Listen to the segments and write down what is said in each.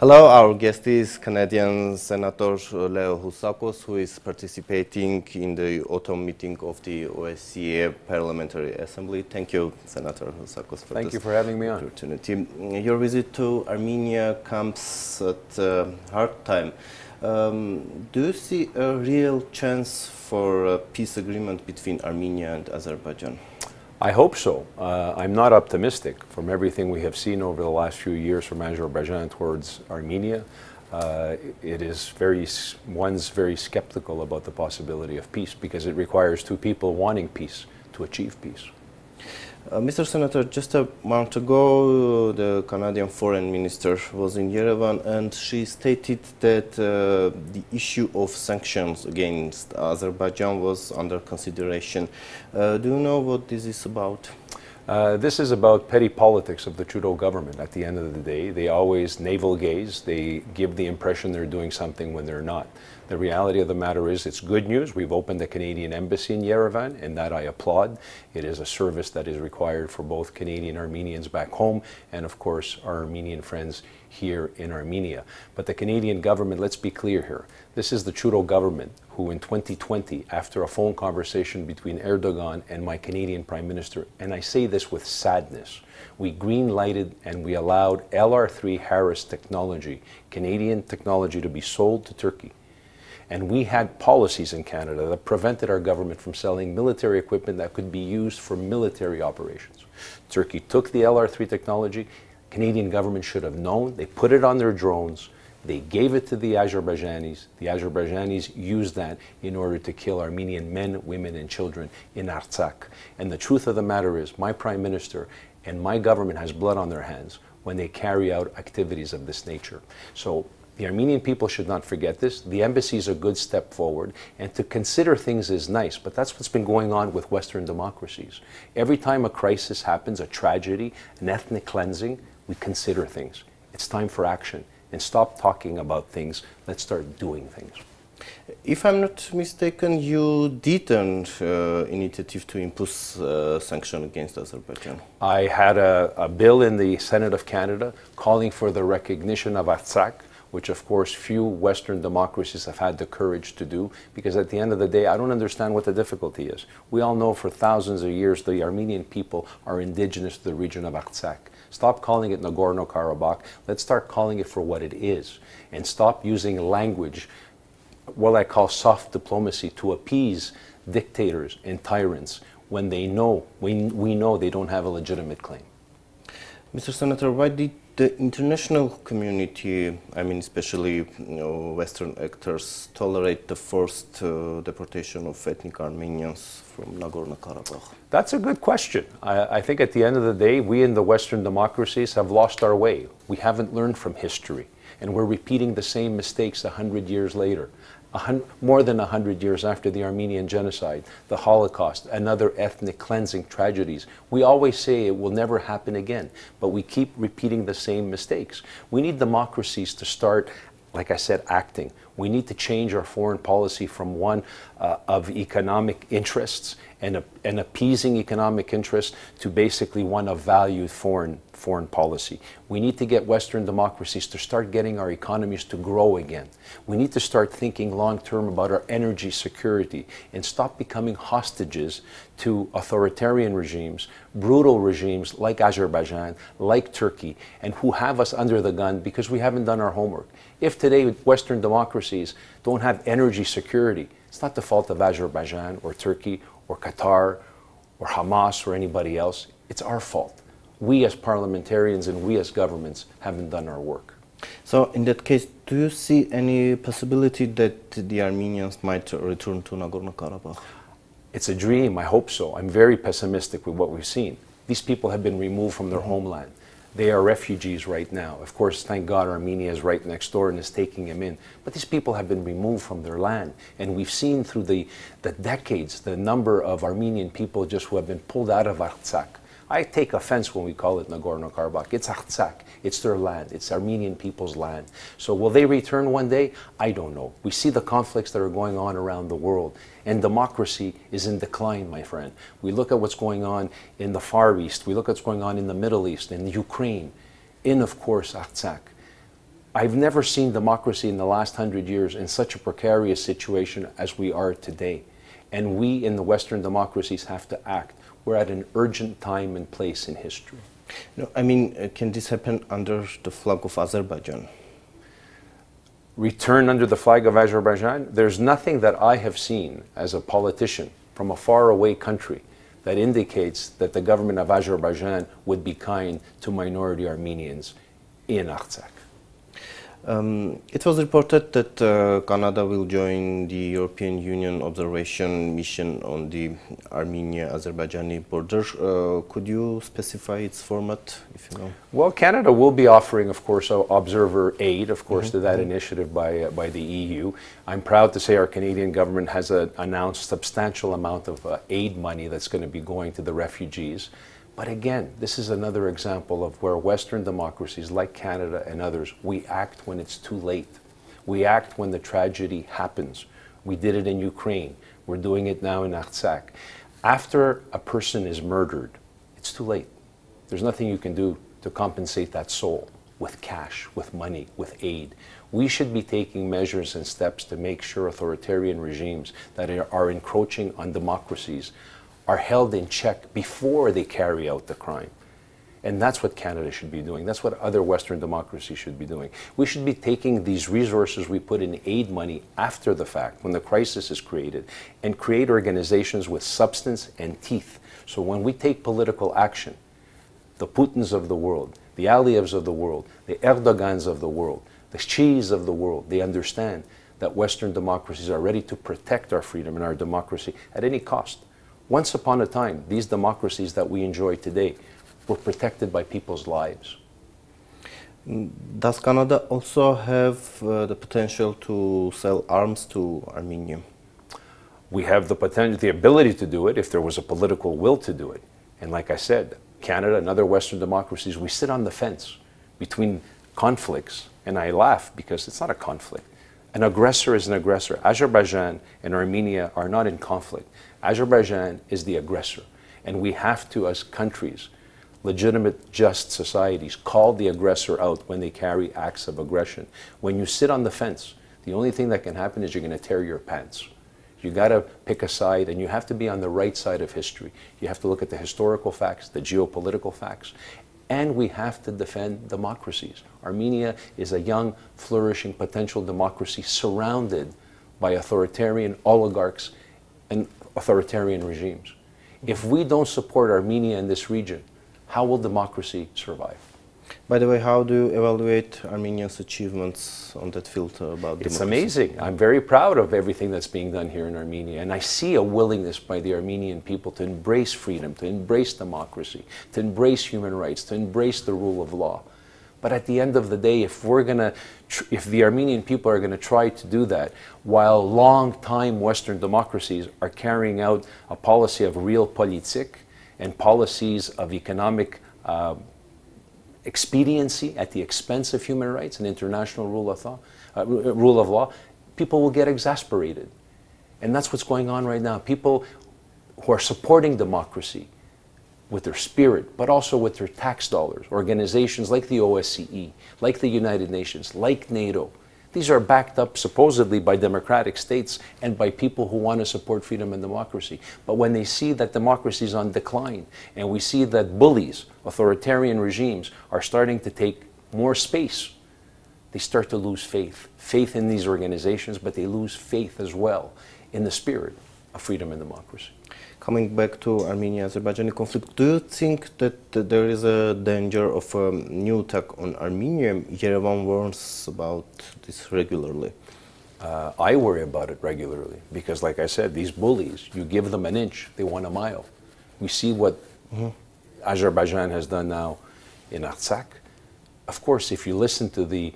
Hello, our guest is Canadian Senator Leo Housakos, who is participating in the autumn meeting of the OSCE Parliamentary Assembly. Thank you, Senator Housakos, for Thank you for having me on. Opportunity. Your visit to Armenia comes at a hard time. Do you see a real chance for a peace agreement between Armenia and Azerbaijan? I hope so. I'm not optimistic from everything we have seen over the last few years from Azerbaijan towards Armenia. One's very skeptical about the possibility of peace because it requires two people wanting peace to achieve peace. Mr. Senator, just a month ago, the Canadian Foreign Minister was in Yerevan and she stated that the issue of sanctions against Azerbaijan was under consideration. Do you know what this is about? This is about petty politics of the Trudeau government. At the end of the day, they always navel gaze. They give the impression they're doing something when they're not. The reality of the matter is it's good news. We've opened a Canadian embassy in Yerevan, and that I applaud. It is a service that is required for both Canadian Armenians back home and, of course, our Armenian friends here in Armenia. But the Canadian government, let's be clear here, this is the Trudeau government who in 2020, after a phone conversation between Erdogan and my Canadian Prime Minister, and I say this with sadness, we green-lighted and we allowed LR3 Harris technology, Canadian technology, to be sold to Turkey. And we had policies in Canada that prevented our government from selling military equipment that could be used for military operations. Turkey took the LR3 technology. Canadian government should have known. They put it on their drones. They gave it to the Azerbaijanis. The Azerbaijanis used that in order to kill Armenian men, women, and children in Artsakh. And the truth of the matter is, my Prime Minister and my government has blood on their hands when they carry out activities of this nature. So the Armenian people should not forget this. The embassy is a good step forward, and to consider things is nice, but that's what's been going on with Western democracies. Every time a crisis happens, a tragedy, an ethnic cleansing, we consider things. It's time for action, and stop talking about things. Let's start doing things. If I'm not mistaken, you did an initiative to impose sanctions against Azerbaijan. I had a bill in the Senate of Canada calling for the recognition of Artsakh, which of course few Western democracies have had the courage to do, because at the end of the day, I don't understand what the difficulty is. We all know for thousands of years the Armenian people are indigenous to the region of Artsakh. Stop calling it Nagorno-Karabakh. Let's start calling it for what it is, and stop using language, what I call soft diplomacy, to appease dictators and tyrants when they know, we know they don't have a legitimate claim. Mr. Senator, why did the international community, I mean especially Western actors, tolerate the forced deportation of ethnic Armenians from Nagorno-Karabakh? That's a good question. I think at the end of the day, we in the Western democracies have lost our way. We haven't learned from history, and we're repeating the same mistakes 100 years later. More than 100 years after the Armenian genocide, the Holocaust, and other ethnic cleansing tragedies. We always say it will never happen again, but we keep repeating the same mistakes. We need democracies to start, like I said, acting. We need to change our foreign policy from one of economic interests and appeasing economic interests to basically one of valued foreign policy. We need to get Western democracies to start getting our economies to grow again. We need to start thinking long-term about our energy security and stop becoming hostages to authoritarian regimes, brutal regimes like Azerbaijan, like Turkey, and who have us under the gun because we haven't done our homework. If today Western democracies don't have energy security, it's not the fault of Azerbaijan or Turkey or Qatar or Hamas or anybody else. It's our fault. We as parliamentarians and we as governments haven't done our work. So in that case, do you see any possibility that the Armenians might return to Nagorno-Karabakh? It's a dream. I hope so. I'm very pessimistic with what we've seen. These people have been removed from their homeland. They are refugees right now. Of course, thank God Armenia is right next door and is taking them in. But these people have been removed from their land. And we've seen through the decades the number of Armenian people just who have been pulled out of Artsakh. I take offense when we call it Nagorno-Karabakh. It's Artsakh. It's their land. It's Armenian people's land. So will they return one day? I don't know. We see the conflicts that are going on around the world. And democracy is in decline, my friend. We look at what's going on in the Far East. We look at what's going on in the Middle East, in Ukraine, in, of course, Artsakh. I've never seen democracy in the last 100 years in such a precarious situation as we are today. And we in the Western democracies have to act. We're at an urgent time and place in history. No, I mean, can this happen under the flag of Azerbaijan? Return under the flag of Azerbaijan? There's nothing that I have seen as a politician from a faraway country that indicates that the government of Azerbaijan would be kind to minority Armenians in Artsakh. It was reported that Canada will join the European Union observation mission on the Armenia-Azerbaijani border. Could you specify its format, if you know? Well, Canada will be offering, of course, observer aid, of course, to that initiative by the EU. I'm proud to say our Canadian government has announced substantial amount of aid money that's going to be going to the refugees. But again, this is another example of where Western democracies like Canada and others, we act when it's too late. We act when the tragedy happens. We did it in Ukraine. We're doing it now in Artsakh. After a person is murdered, it's too late. There's nothing you can do to compensate that soul with cash, with money, with aid. We should be taking measures and steps to make sure authoritarian regimes that are encroaching on democracies are held in check before they carry out the crime. And that's what Canada should be doing. That's what other Western democracies should be doing. We should be taking these resources we put in aid money after the fact, when the crisis is created, and create organizations with substance and teeth. So when we take political action, the Putins of the world, the Aliyevs of the world, the Erdogans of the world, the Xi's of the world, they understand that Western democracies are ready to protect our freedom and our democracy at any cost. Once upon a time, these democracies that we enjoy today were protected by people's lives. Does Canada also have the potential to sell arms to Armenia? We have the potential, the ability to do it if there was a political will to do it. And like I said, Canada and other Western democracies, we sit on the fence between conflicts. And I laugh because it's not a conflict. An aggressor is an aggressor. Azerbaijan and Armenia are not in conflict. Azerbaijan is the aggressor. And we have to, as countries, legitimate, just societies, call the aggressor out when they carry acts of aggression. When you sit on the fence, the only thing that can happen is you're going to tear your pants. You got to pick a side, and you have to be on the right side of history. You have to look at the historical facts, the geopolitical facts, and we have to defend democracies. Armenia is a young, flourishing, potential democracy surrounded by authoritarian oligarchs and authoritarian regimes. If we don't support Armenia in this region, how will democracy survive? By the way, how do you evaluate Armenia's achievements on that field about democracy? It's amazing. I'm very proud of everything that's being done here in Armenia. And I see a willingness by the Armenian people to embrace freedom, to embrace democracy, to embrace human rights, to embrace the rule of law. But at the end of the day, if the Armenian people are going to try to do that, while long-time Western democracies are carrying out a policy of realpolitik and policies of economic expediency at the expense of human rights and international rule of law, people will get exasperated. And that's what's going on right now. People who are supporting democracy with their spirit, but also with their tax dollars, organizations like the OSCE, like the United Nations, like NATO, these are backed up supposedly by democratic states and by people who want to support freedom and democracy. But when they see that democracy is on decline, and we see that bullies, authoritarian regimes, are starting to take more space, they start to lose faith. Faith in these organizations, but they lose faith as well in the spirit of freedom and democracy. Coming back to Armenia-Azerbaijani conflict, do you think that there is a danger of a new attack on Armenia? Yerevan warns about this regularly. I worry about it regularly because, like I said, these bullies, you give them an inch, they want a mile. We see what Azerbaijan has done now in Artsakh. Of course, if you listen to the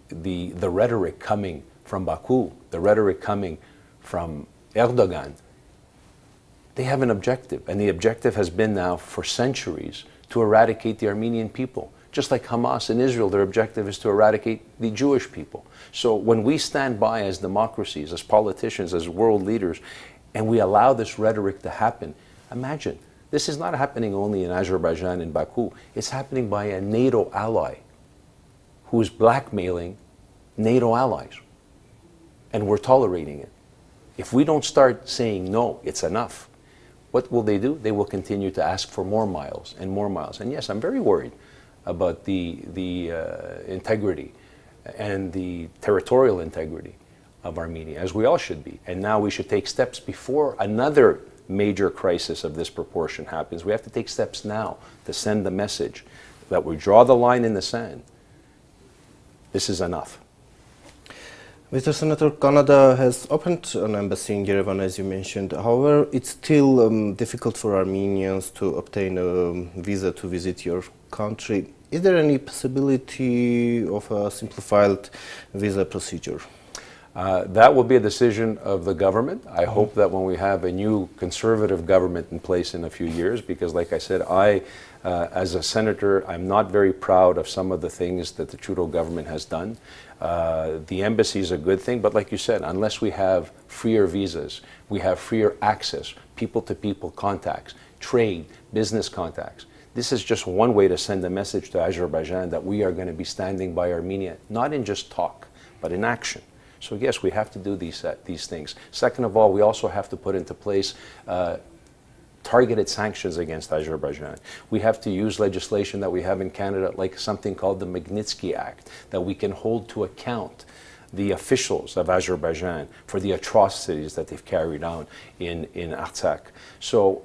rhetoric coming from Baku, the rhetoric coming from Erdogan, they have an objective, and the objective has been now for centuries to eradicate the Armenian people. Just like Hamas in Israel, their objective is to eradicate the Jewish people. So when we stand by as democracies, as politicians, as world leaders, and we allow this rhetoric to happen, imagine, this is not happening only in Azerbaijan and Baku, it's happening by a NATO ally who is blackmailing NATO allies, and we're tolerating it. If we don't start saying, no, it's enough, what will they do? They will continue to ask for more miles and more miles. And yes, I'm very worried about the integrity and the territorial integrity of Armenia, as we all should be. And now we should take steps before another major crisis of this proportion happens. We have to take steps now to send the message that we draw the line in the sand. This is enough. Mr. Senator, Canada has opened an embassy in Yerevan, as you mentioned. However, it's still difficult for Armenians to obtain a visa to visit your country. Is there any possibility of a simplified visa procedure? That will be a decision of the government. I hope that when we have a new conservative government in place in a few years, because like I said, as a senator, I'm not very proud of some of the things that the Trudeau government has done. The embassy is a good thing, but like you said, unless we have freer visas, we have freer access, people-to-people contacts, trade, business contacts. This is just one way to send a message to Azerbaijan that we are going to be standing by Armenia, not in just talk, but in action. So yes, we have to do these things. Second of all, we also have to put into place targeted sanctions against Azerbaijan. We have to use legislation that we have in Canada, like something called the Magnitsky Act, that we can hold to account the officials of Azerbaijan for the atrocities that they've carried out in Artsakh. So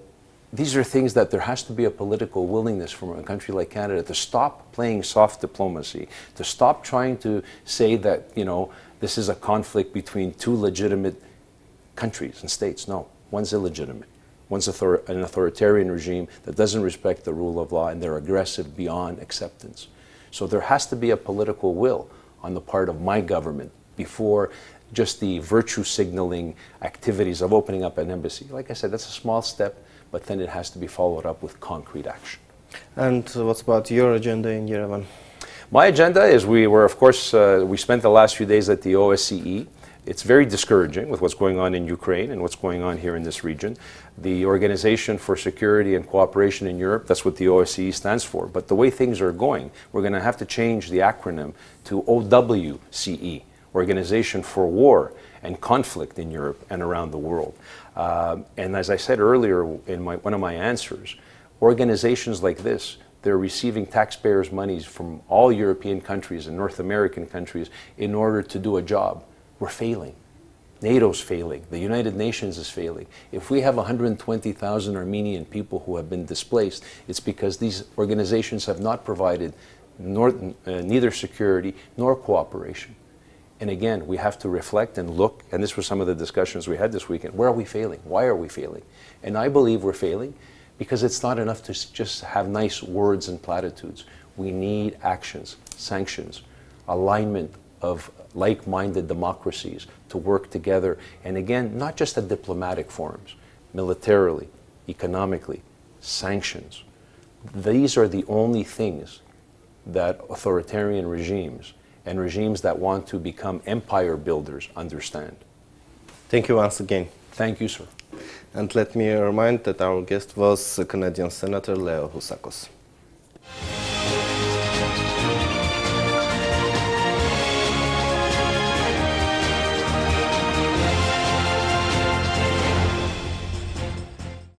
these are things that there has to be a political willingness from a country like Canada to stop playing soft diplomacy, to stop trying to say that, you know, this is a conflict between two legitimate countries and states. No, one's illegitimate. One's an authoritarian regime that doesn't respect the rule of law, and they're aggressive beyond acceptance. So there has to be a political will on the part of my government before just the virtue signaling activities of opening up an embassy. Like I said, that's a small step, but then it has to be followed up with concrete action. And what's about your agenda in Yerevan? My agenda is we spent the last few days at the OSCE. It's very discouraging with what's going on in Ukraine and what's going on here in this region. The Organization for Security and Cooperation in Europe, that's what the OSCE stands for. But the way things are going, we're going to have to change the acronym to OWCE, Organization for War and Conflict in Europe and around the world. And as I said earlier in one of my answers, organizations like this, they're receiving taxpayers' monies from all European countries and North American countries in order to do a job. We're failing. NATO's failing. The United Nations is failing. If we have 120,000 Armenian people who have been displaced, it's because these organizations have not provided neither security nor cooperation. And again, we have to reflect and look, and this was some of the discussions we had this weekend. Where are we failing? Why are we failing? And I believe we're failing because it's not enough to just have nice words and platitudes. We need actions, sanctions, alignment of like-minded democracies to work together. And again, not just at diplomatic forums, militarily, economically, sanctions. These are the only things that authoritarian regimes and regimes that want to become empire builders understand. Thank you once again. Thank you, sir. And let me remind that our guest was Canadian Senator Leo Housakos.